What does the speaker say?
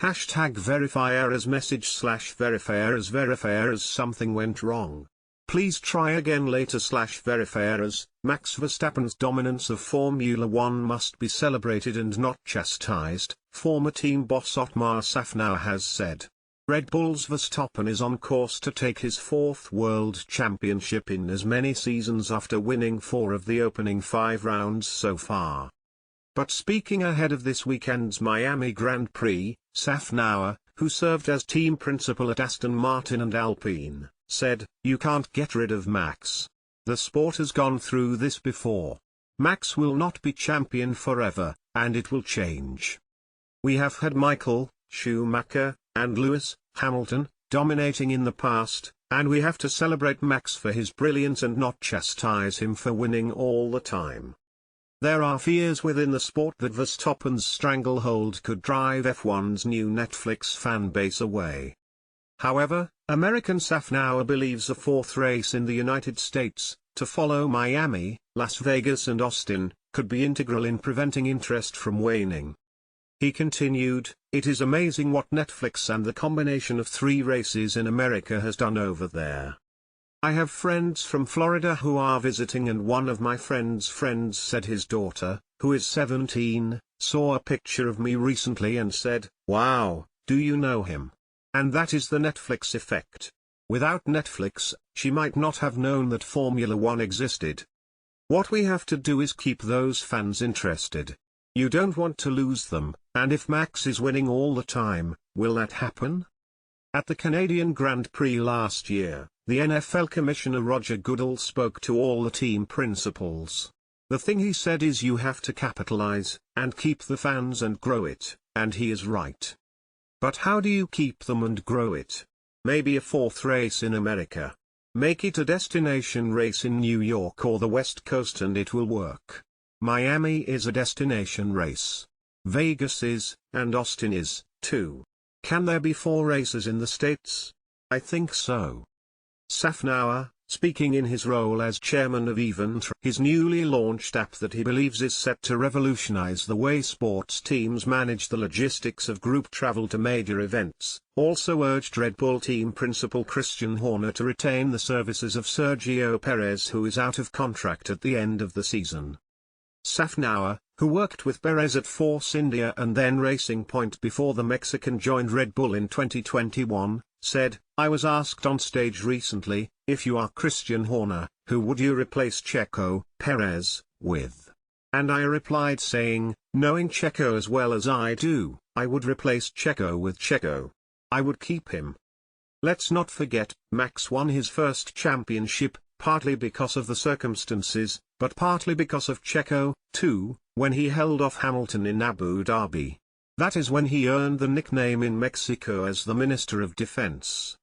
Hashtag verify errors message / verify errors something went wrong. Please try again later / verify errors. Max Verstappen's dominance of Formula One must be celebrated and not chastised, former team boss Otmar Szafnauer has said. Red Bull's Verstappen is on course to take his 4th world championship in as many seasons after winning 4 of the opening 5 rounds so far. But speaking ahead of this weekend's Miami Grand Prix, Szafnauer, who served as team principal at Aston Martin and Alpine, said, "You can't get rid of Max. The sport has gone through this before. Max will not be champion forever, and it will change. We have had Michael, Schumacher, and Lewis Hamilton dominating in the past, and we have to celebrate Max for his brilliance and not chastise him for winning all the time. There are fears within the sport that Verstappen's stranglehold could drive F1's new Netflix fan base away." However, American Szafnauer believes a 4th race in the United States, to follow Miami, Las Vegas and Austin, could be integral in preventing interest from waning. He continued, "It is amazing what Netflix and the combination of 3 races in America has done over there. I have friends from Florida who are visiting, and one of my friend's friends said his daughter, who is 17, saw a picture of me recently and said, 'Wow, do you know him?' And that is the Netflix effect. Without Netflix, she might not have known that Formula One existed. What we have to do is keep those fans interested. You don't want to lose them, and if Max is winning all the time, will that happen?" At the Canadian Grand Prix last year, the NFL Commissioner Roger Goodell spoke to all the team principals. The thing he said is you have to capitalize, and keep the fans and grow it, and he is right. But how do you keep them and grow it? Maybe a 4th race in America. Make it a destination race in New York or the West Coast and it will work. Miami is a destination race. Vegas is, and Austin is, too. Can there be 4 races in the States? I think so. Szafnauer, speaking in his role as chairman of Event, his newly launched app that he believes is set to revolutionize the way sports teams manage the logistics of group travel to major events, also urged Red Bull team principal Christian Horner to retain the services of Sergio Perez, who is out of contract at the end of the season. Szafnauer, who worked with Perez at Force India and then Racing Point before the Mexican joined Red Bull in 2021, said, "I was asked on stage recently, if you are Christian Horner, who would you replace Checo Perez with? And I replied saying, knowing Checo as well as I do, I would replace Checo with Checo. I would keep him." Let's not forget, Max won his first championship, partly because of the circumstances, but partly because of Checo, too, when he held off Hamilton in Abu Dhabi. That is when he earned the nickname in Mexico as the Minister of Defense.